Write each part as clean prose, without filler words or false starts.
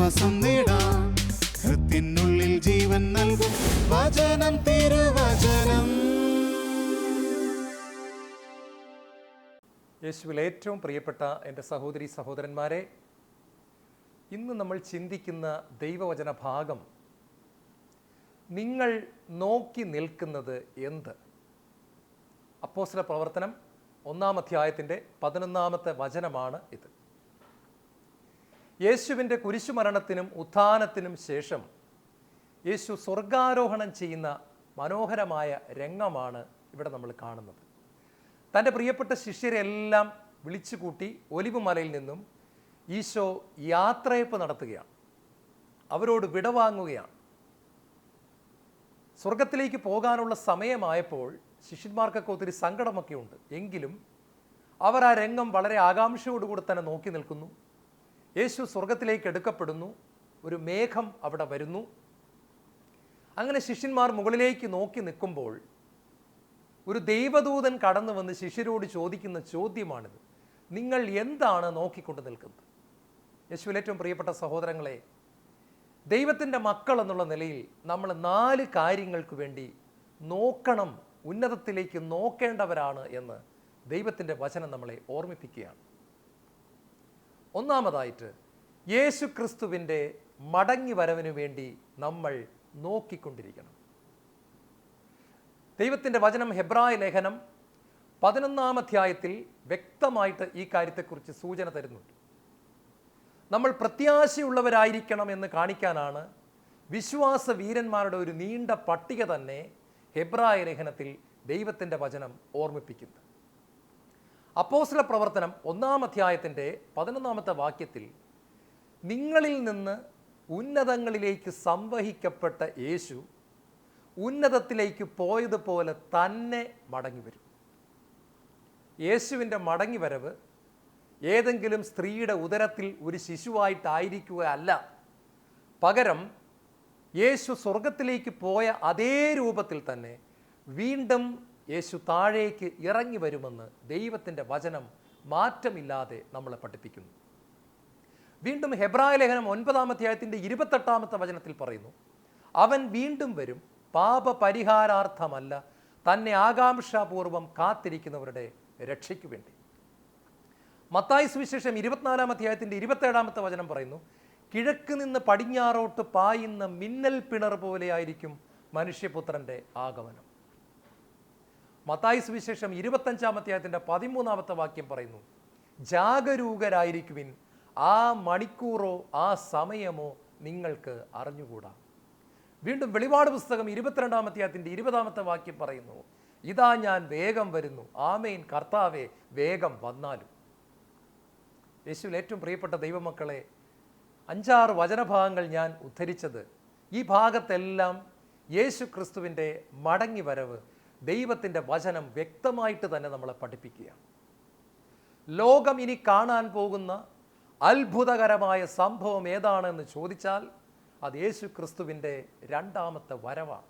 ആശ്വാസം നേടാം. ഹൃത്തിനുള്ളിൽ ജീവൻ നൽകും വചനം, തിരുവചനം. യേശുവിൽ ഏറ്റവും പ്രിയപ്പെട്ട എൻ്റെ സഹോദരി സഹോദരന്മാരെ, ഇന്ന് നമ്മൾ ചിന്തിക്കുന്ന ദൈവവചന ഭാഗം നിങ്ങൾ നോക്കി നിൽക്കുന്നത് എന്ത്? അപ്പോസ്തല പ്രവർത്തനം 1-ാം അധ്യായത്തിൻ്റെ 11-ാമത്തെ വചനമാണ് ഇത്. യേശുവിൻ്റെ കുരിശുമരണത്തിനും ഉത്ഥാനത്തിനും ശേഷം യേശു സ്വർഗാരോഹണം ചെയ്യുന്ന മനോഹരമായ രംഗമാണ് ഇവിടെ നമ്മൾ കാണുന്നത്. തൻ്റെ പ്രിയപ്പെട്ട ശിഷ്യരെല്ലാം വിളിച്ചുകൂട്ടി ഒലിവ് മലയിൽ നിന്നും ഈശോ യാത്രയപ്പ് നടത്തുകയാണ്. അവരോട് വിടവാങ്ങുകയാണ്. സ്വർഗത്തിലേക്ക് പോകാനുള്ള സമയമായപ്പോൾ ശിഷ്യന്മാർക്കൊക്കെ ഒത്തിരി സങ്കടമൊക്കെ ഉണ്ട്. എങ്കിലും അവർ ആ രംഗം വളരെ ആകാംക്ഷയോടുകൂടി തന്നെ നോക്കി നിൽക്കുന്നു. യേശു സ്വർഗത്തിലേക്ക് എടുക്കപ്പെടുന്നു. ഒരു മേഘം അവിടെ വരുന്നു. അങ്ങനെ ശിഷ്യന്മാർ മുകളിലേക്ക് നോക്കി നിൽക്കുമ്പോൾ ഒരു ദൈവദൂതൻ കടന്നു വന്ന് ശിഷ്യരോട് ചോദിക്കുന്ന ചോദ്യമാണിത്: നിങ്ങൾ എന്താണ് നോക്കിക്കൊണ്ട് നിൽക്കുന്നത്? യേശുവിൽ ഏറ്റവും പ്രിയപ്പെട്ട സഹോദരങ്ങളെ, ദൈവത്തിൻ്റെ മക്കൾ എന്നുള്ള നിലയിൽ നമ്മൾ 4 കാര്യങ്ങൾക്ക് വേണ്ടി നോക്കണം, ഉന്നതത്തിലേക്ക് നോക്കേണ്ടവരാണ് എന്ന് ദൈവത്തിൻ്റെ വചനം നമ്മളെ ഓർമ്മിപ്പിക്കുകയാണ്. ഒന്നാമതായിട്ട്, യേശു ക്രിസ്തുവിൻ്റെ മടങ്ങി വരവിന് വേണ്ടി നമ്മൾ നോക്കിക്കൊണ്ടിരിക്കണം. ദൈവത്തിൻ്റെ വചനം ഹെബ്രായ ലേഖനം 11-ാം അധ്യായത്തിൽ വ്യക്തമായിട്ട് ഈ കാര്യത്തെക്കുറിച്ച് സൂചന തരുന്നുണ്ട്. നമ്മൾ പ്രത്യാശയുള്ളവരായിരിക്കണം എന്ന് കാണിക്കാനാണ് വിശ്വാസ വീരന്മാരുടെ ഒരു നീണ്ട പട്ടിക തന്നെ ഹെബ്രായ ലേഖനത്തിൽ ദൈവത്തിൻ്റെ വചനം ഓർമ്മിപ്പിക്കുന്നത്. അപ്പോസ്തല പ്രവർത്തനം 1-ാം അധ്യായത്തിൻ്റെ 11-ാമത്തെ വാക്യത്തിൽ നിങ്ങളിൽ നിന്ന് ഉന്നതങ്ങളിലേക്ക് സംവഹിക്കപ്പെട്ട യേശു ഉന്നതത്തിലേക്ക് പോയതുപോലെ തന്നെ മടങ്ങി വരും. യേശുവിൻ്റെ മടങ്ങി വരവ് ഏതെങ്കിലും സ്ത്രീയുടെ ഉദരത്തിൽ ഒരു ശിശുവായിട്ടായിരിക്കുകയല്ല. പകരം യേശു സ്വർഗത്തിലേക്ക് പോയ അതേ രൂപത്തിൽ തന്നെ വീണ്ടും യേശു താഴേക്ക് ഇറങ്ങി വരുമെന്ന് ദൈവത്തിൻ്റെ വചനം മാറ്റമില്ലാതെ നമ്മളെ പഠിപ്പിക്കുന്നു. വീണ്ടും ഹെബ്രായ ലേഖനം 9-ാം അധ്യായത്തിൻ്റെ 28-ാമത്തെ വചനത്തിൽ പറയുന്നു: അവൻ വീണ്ടും വരും, പാപപരിഹാരാർത്ഥമല്ല, തന്നെ ആകാംക്ഷാപൂർവം കാത്തിരിക്കുന്നവരുടെ രക്ഷയ്ക്ക് വേണ്ടി. മത്തായി സുവിശേഷം 24-ാം അധ്യായത്തിൻ്റെ 27-ാമത്തെ വചനം പറയുന്നു: കിഴക്ക് നിന്ന് പടിഞ്ഞാറോട്ട് പായുന്ന മിന്നൽ പിണർ പോലെയായിരിക്കും മനുഷ്യപുത്രൻ്റെ ആഗമനം. മത്തായി സുവിശേഷം 25-ാം അധ്യായത്തിൻ്റെ 13-ാമത്തെ വാക്യം പറയുന്നു: ജാഗരൂകരായിരിക്കുവിൻ, ആ മണിക്കൂറോ ആ സമയമോ നിങ്ങൾക്ക് അറിഞ്ഞുകൂടാ. വീണ്ടും വെളിപാട് പുസ്തകം 22-ാം അധ്യായത്തിൻ്റെ 20-ാമത്തെ വാക്യം പറയുന്നു: ഇതാ ഞാൻ വേഗം വരുന്നു, ആമേൻ കർത്താവേ, വേഗം വന്നാലും. യേശുവിൽ ഏറ്റവും പ്രിയപ്പെട്ട ദൈവമക്കളെ, 5-6 വചനഭാഗങ്ങൾ ഞാൻ ഉദ്ധരിച്ചത്, ഈ ഭാഗത്തെല്ലാം യേശു ക്രിസ്തുവിൻ്റെ മടങ്ങി വരവ് ദൈവത്തിൻ്റെ വചനം വ്യക്തമായിട്ട് തന്നെ നമ്മളെ പഠിപ്പിക്കുകയാണ്. ലോകം ഇനി കാണാൻ പോകുന്ന അത്ഭുതകരമായ സംഭവം ഏതാണെന്ന് ചോദിച്ചാൽ അത് യേശു ക്രിസ്തുവിൻ്റെ 2ാമത്തെ വരവാണ്.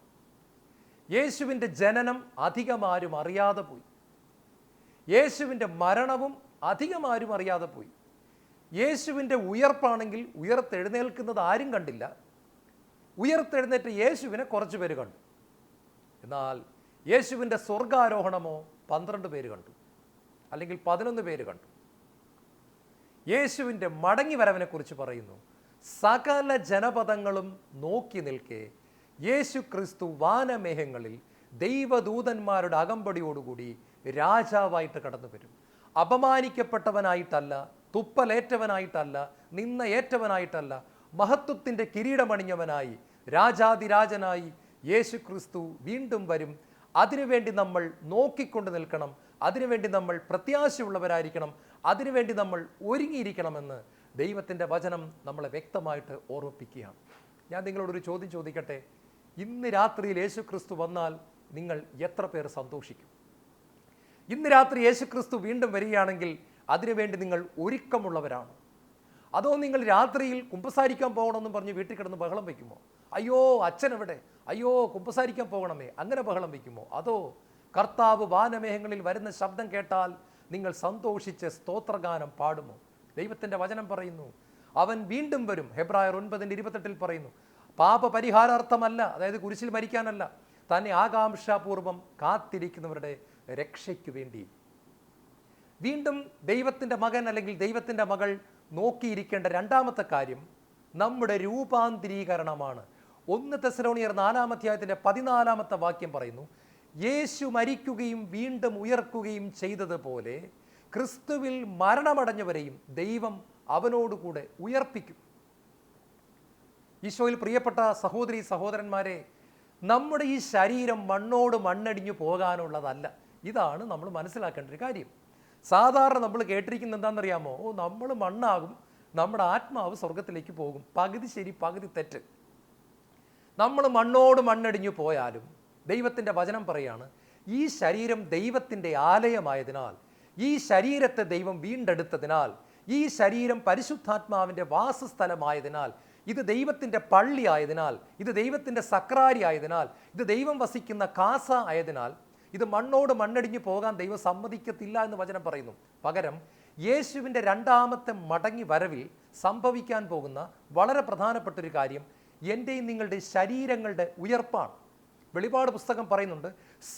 യേശുവിൻ്റെ ജനനം അധികമാരും അറിയാതെ പോയി. യേശുവിൻ്റെ മരണവും അധികമാരും അറിയാതെ പോയി. യേശുവിൻ്റെ ഉയർപ്പാണെങ്കിൽ ഉയർത്തെഴുന്നേൽക്കുന്നത് ആരും കണ്ടില്ല. ഉയർത്തെഴുന്നേറ്റ് യേശുവിനെ കുറച്ച് പേര് കണ്ടു. എന്നാൽ യേശുവിൻ്റെ സ്വർഗാരോഹണമോ 12 പേര് കണ്ടു, അല്ലെങ്കിൽ 11 പേര് കണ്ടു. യേശുവിൻ്റെ മടങ്ങി വരവിനെക്കുറിച്ച് പറയുന്നു: സകല ജനപദങ്ങളും നോക്കി നിൽക്കെ യേശു ക്രിസ്തു വാനമേഘങ്ങളിൽ ദൈവദൂതന്മാരുടെ അകമ്പടിയോടുകൂടി രാജാവായിട്ട് കടന്നു വരും. അപമാനിക്കപ്പെട്ടവനായിട്ടല്ല, തുപ്പലേറ്റവനായിട്ടല്ല, നിന്നയേറ്റവനായിട്ടല്ല, മഹത്വത്തിൻ്റെ കിരീടമണിഞ്ഞവനായി രാജാതിരാജനായി യേശു ക്രിസ്തു വീണ്ടും വരും. അതിനുവേണ്ടി നമ്മൾ നോക്കിക്കൊണ്ട് നിൽക്കണം. അതിനുവേണ്ടി നമ്മൾ പ്രത്യാശയുള്ളവരായിരിക്കണം. അതിനുവേണ്ടി നമ്മൾ ഒരുങ്ങിയിരിക്കണമെന്ന് ദൈവത്തിൻ്റെ വചനം നമ്മളെ വ്യക്തമായിട്ട് ഓർമ്മിപ്പിക്കുകയാണ്. ഞാൻ നിങ്ങളോടൊരു ചോദ്യം ചോദിക്കട്ടെ: ഇന്ന് രാത്രിയിൽ യേശു ക്രിസ്തു വന്നാൽ നിങ്ങൾ എത്ര പേർ സന്തോഷിക്കും? ഇന്ന് രാത്രി യേശു ക്രിസ്തു വീണ്ടും വരികയാണെങ്കിൽ അതിനുവേണ്ടി നിങ്ങൾ ഒരുക്കമുള്ളവരാണ്? അതോ നിങ്ങൾ രാത്രിയിൽ കുമ്പസാരിക്കാൻ പോകണമെന്നും പറഞ്ഞ് വീട്ടിൽ കിടന്ന് ബഹളം വയ്ക്കുമോ? അയ്യോ അച്ഛൻ എവിടെ, അയ്യോ കുമ്പസാരിക്കാൻ പോകണമേ, അങ്ങനെ ബഹളം വയ്ക്കുമോ? അതോ കർത്താവ് വാനമേഘങ്ങളിൽ വരുന്ന ശബ്ദം കേട്ടാൽ നിങ്ങൾ സന്തോഷിച്ച് സ്തോത്രഗാനം പാടുമോ? ദൈവത്തിൻ്റെ വചനം പറയുന്നു, അവൻ വീണ്ടും വരും. ഹെബ്രായർ 9:28 പറയുന്നു. പാപപരിഹാരാർത്ഥമല്ല, അതായത് കുരിശിൽ മരിക്കാനല്ല, തന്നെ ആകാംക്ഷാപൂർവം കാത്തിരിക്കുന്നവരുടെ രക്ഷയ്ക്ക് വേണ്ടി. വീണ്ടും ദൈവത്തിൻ്റെ മകൻ അല്ലെങ്കിൽ ദൈവത്തിൻ്റെ മകൾ നോക്കിയിരിക്കേണ്ട രണ്ടാമത്തെ കാര്യം നമ്മുടെ രൂപാന്തരീകരണമാണ്. 1 തെസ്സലോനിയർ 4-ാമത്തെ വാക്യം പറയുന്നു, യേശു മരിക്കുകയും വീണ്ടും ഉയർക്കുകയും ചെയ്തതുപോലെ ക്രിസ്തുവിൽ മരണമടഞ്ഞവരെയും ദൈവം അവനോടുകൂടെ ഉയർപ്പിക്കും. ഈശോയിൽ പ്രിയപ്പെട്ട സഹോദരി സഹോദരന്മാരെ, നമ്മുടെ ഈ ശരീരം മണ്ണോട് മണ്ണടിഞ്ഞു പോകാനുള്ളതല്ല. ഇതാണ് നമ്മൾ മനസ്സിലാക്കേണ്ട ഒരു കാര്യം. സാധാരണ നമ്മൾ കേട്ടിരിക്കുന്നത് എന്താണെന്നറിയാമോ? നമ്മൾ മണ്ണാകും, നമ്മുടെ ആത്മാവ് സ്വർഗത്തിലേക്ക് പോകും. പകുതി ശരി, പകുതി തെറ്റ്. നമ്മൾ മണ്ണോട് മണ്ണടിഞ്ഞു പോയാലും ദൈവത്തിൻ്റെ വചനം പറയാണ്, ഈ ശരീരം ദൈവത്തിൻ്റെ ആലയമായതിനാൽ, ഈ ശരീരത്തെ ദൈവം വീണ്ടെടുത്തതിനാൽ, ഈ ശരീരം പരിശുദ്ധാത്മാവിൻ്റെ വാസസ്ഥലമായതിനാൽ, ഇത് ദൈവത്തിൻ്റെ പള്ളി ആയതിനാൽ, ഇത് ദൈവത്തിൻ്റെ സക്രാരി ആയതിനാൽ, ഇത് ദൈവം വസിക്കുന്ന കാസ ആയതിനാൽ ഇത് മണ്ണോട് മണ്ണടിഞ്ഞു പോകാൻ ദൈവം സമ്മതിക്കത്തില്ല എന്ന് വചനം പറയുന്നു. പകരം യേശുവിൻ്റെ രണ്ടാമത്തെ മടങ്ങി വരവിൽ സംഭവിക്കാൻ പോകുന്ന വളരെ പ്രധാനപ്പെട്ട ഒരു കാര്യം എൻ്റെയും നിങ്ങളുടെ ശരീരങ്ങളുടെ ഉയർപ്പാണ്. വെളിപാട് പുസ്തകം പറയുന്നുണ്ട്,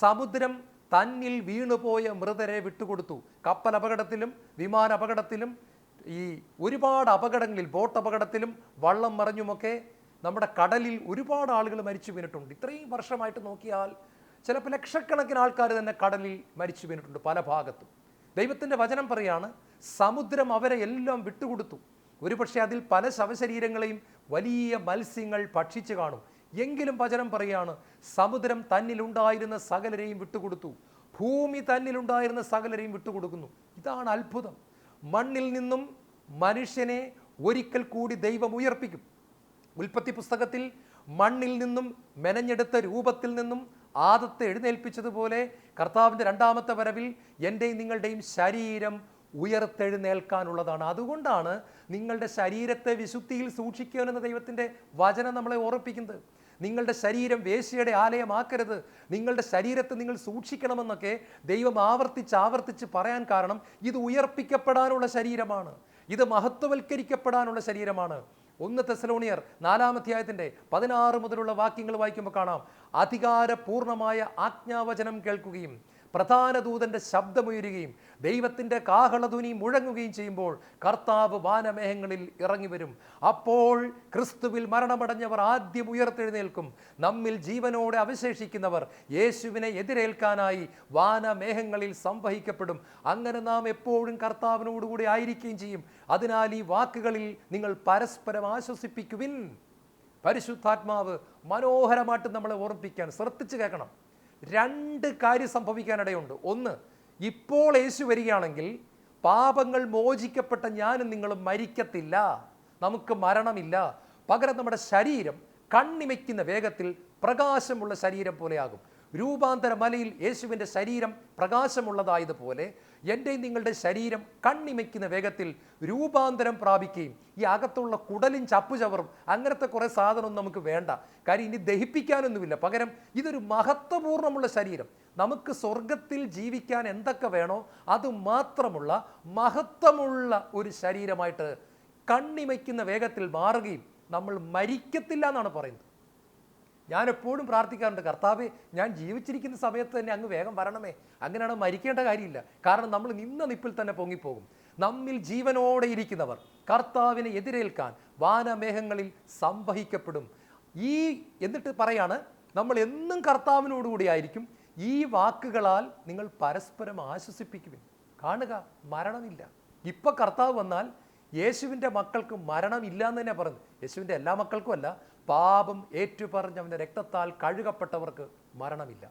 സമുദ്രം തന്നിൽ വീണുപോയ മൃതരെ വിട്ടുകൊടുത്തു. കപ്പൽ അപകടത്തിലും വിമാന അപകടത്തിലും ഈ ഒരുപാട് അപകടങ്ങളിൽ, ബോട്ട് അപകടത്തിലും വള്ളം മറിഞ്ഞുമൊക്കെ നമ്മുടെ കടലിൽ ഒരുപാട് ആളുകൾ മരിച്ചു വീണിട്ടുണ്ട്. ഇത്രയും വർഷമായിട്ട് നോക്കിയാൽ ചിലപ്പോൾ ലക്ഷക്കണക്കിന് ആൾക്കാർ തന്നെ കടലിൽ മരിച്ചു വീണിട്ടുണ്ട് പല ഭാഗത്തും. ദൈവത്തിൻ്റെ വചനം പറയാണ്, സമുദ്രം അവരെ എല്ലാം വിട്ടുകൊടുത്തു. ഒരുപക്ഷെ അതിൽ പല ശവശരീരങ്ങളെയും വലിയ മത്സ്യങ്ങൾ ഭക്ഷിച്ചു കാണും. എങ്കിലും വചനം പറയാണ്, സമുദ്രം തന്നിലുണ്ടായിരുന്ന സകലരെയും വിട്ടുകൊടുത്തു, ഭൂമി തന്നിലുണ്ടായിരുന്ന സകലരെയും വിട്ടുകൊടുക്കുന്നു. ഇതാണ് അത്ഭുതം. മണ്ണിൽ നിന്നും മനുഷ്യനെ ഒരിക്കൽ കൂടി ദൈവം ഉയർപ്പിക്കും. ഉൽപ്പത്തി പുസ്തകത്തിൽ മണ്ണിൽ നിന്നും മെനഞ്ഞെടുത്ത രൂപത്തിൽ നിന്നും ആദത്തെ എഴുന്നേൽപ്പിച്ചതുപോലെ കർത്താവിൻ്റെ രണ്ടാമത്തെ വരവിൽ എൻ്റെയും നിങ്ങളുടെയും ശരീരം ഉയർത്തെഴുന്നേൽക്കാനുള്ളതാണ്. അതുകൊണ്ടാണ് നിങ്ങളുടെ ശരീരത്തെ വിശുദ്ധിയിൽ സൂക്ഷിക്കണമെന്ന് ദൈവത്തിൻ്റെ വചനം നമ്മളെ ഓർപ്പിക്കുന്നത്. നിങ്ങളുടെ ശരീരം വേശ്യയുടെ ആലയമാക്കരുത്, നിങ്ങളുടെ ശരീരത്തെ നിങ്ങൾ സൂക്ഷിക്കണമെന്നൊക്കെ ദൈവം ആവർത്തിച്ച് പറയാൻ കാരണം ഇത് ഉയർപ്പിക്കപ്പെടാനുള്ള ശരീരമാണ്, ഇത് മഹത്വവൽക്കരിക്കപ്പെടാനുള്ള ശരീരമാണ്. 1 തെസ്സലോനിയർ 4-ാമത്തെ 16 വാക്യങ്ങൾ വായിക്കുമ്പോൾ കാണാം, അധികാരപൂർണമായ ആജ്ഞാവചനം കേൾക്കുകയും പ്രധാന ദൂതന്റെ ശബ്ദമുയരുകയും ദൈവത്തിൻ്റെ കാഹളധ്വനി മുഴങ്ങുകയും ചെയ്യുമ്പോൾ കർത്താവ് വാനമേഘങ്ങളിൽ ഇറങ്ങി വരും. അപ്പോൾ ക്രിസ്തുവിൽ മരണമടഞ്ഞവർ ആദ്യം ഉയർത്തെഴുന്നേൽക്കും. നമ്മിൽ ജീവനോടെ അവശേഷിക്കുന്നവർ യേശുവിനെ എതിരേൽക്കാനായി വാനമേഘങ്ങളിൽ സംവഹിക്കപ്പെടും. അങ്ങനെ നാം എപ്പോഴും കർത്താവിനോടുകൂടി ആയിരിക്കുകയും ചെയ്യും. അതിനാൽ ഈ വാക്കുകളിൽ നിങ്ങൾ പരസ്പരം ആശ്വസിപ്പിക്കുവിൻ. പരിശുദ്ധാത്മാവ് മനോഹരമായിട്ട് നമ്മളെ ഓർമ്മിപ്പിക്കാൻ ശ്രദ്ധിച്ച് കേൾക്കണം. 2 കാര്യം സംഭവിക്കാനിടയുണ്ട്. ഒന്ന്, ഇപ്പോൾ യേശു വരികയാണെങ്കിൽ പാപങ്ങൾ മോചിക്കപ്പെട്ട ഞാനും നിങ്ങളും മരിക്കത്തില്ല, നമുക്ക് മരണമില്ല. പകരം നമ്മുടെ ശരീരം കണ്ണിമയ്ക്കുന്ന വേഗത്തിൽ പ്രകാശമുള്ള ശരീരം പോലെയാകും. രൂപാന്തര മലയിൽ യേശുവിൻ്റെ ശരീരം പ്രകാശമുള്ളതായതുപോലെ എൻ്റെയും നിങ്ങളുടെ ശരീരം കണ്ണിമയ്ക്കുന്ന വേഗത്തിൽ രൂപാന്തരം പ്രാപിക്കുകയും ഈ അകത്തുള്ള കുടലും ചപ്പുചവറും അങ്ങനത്തെ കുറേ സാധനമൊന്നും നമുക്ക് വേണ്ട. കാര്യം ഇനി ദഹിപ്പിക്കാനൊന്നുമില്ല. പകരം ഇതൊരു മഹത്വപൂർണ്ണമുള്ള ശരീരം, നമുക്ക് സ്വർഗത്തിൽ ജീവിക്കാൻ എന്തൊക്കെ വേണോ അത് മാത്രമുള്ള മഹത്വമുള്ള ഒരു ശരീരമായിട്ട് കണ്ണിമയ്ക്കുന്ന വേഗത്തിൽ മാറുകയും നമ്മൾ മരിക്കത്തില്ല എന്നാണ് പറയുന്നത്. ഞാൻ എപ്പോഴും പ്രാർത്ഥിക്കാറുണ്ട്, കർത്താവേ, ഞാൻ ജീവിച്ചിരിക്കുന്ന സമയത്ത് തന്നെ അങ്ങ് വേഗം വരണമേ. അങ്ങനെയാണ് മരിക്കേണ്ട കാര്യമില്ല. കാരണം നമ്മൾ നിന്ന നിപ്പിൽ തന്നെ പൊങ്ങിപ്പോകും. നമ്മിൽ ജീവനോടെ ഇരിക്കുന്നവർ കർത്താവിനെ എതിരേൽക്കാൻ വാനമേഘങ്ങളിൽ സംവഹിക്കപ്പെടും. എന്നിട്ട് പറയാണ്, നമ്മൾ എന്നും കർത്താവിനോടുകൂടി ആയിരിക്കും. ഈ വാക്കുകളാൽ നിങ്ങൾ പരസ്പരം ആശ്വസിപ്പിക്കുവിൻ. കാണുക, മരണമില്ല. ഇപ്പം കർത്താവ് വന്നാൽ യേശുവിൻ്റെ മക്കൾക്ക് മരണമില്ല എന്ന് തന്നെ പറഞ്ഞു. യേശുവിൻ്റെ എല്ലാ മക്കൾക്കും അല്ല, പാപം ഏറ്റുപറഞ്ഞ് അവൻ്റെ രക്തത്താൽ കഴുകപ്പെട്ടവർക്ക് മരണമില്ല.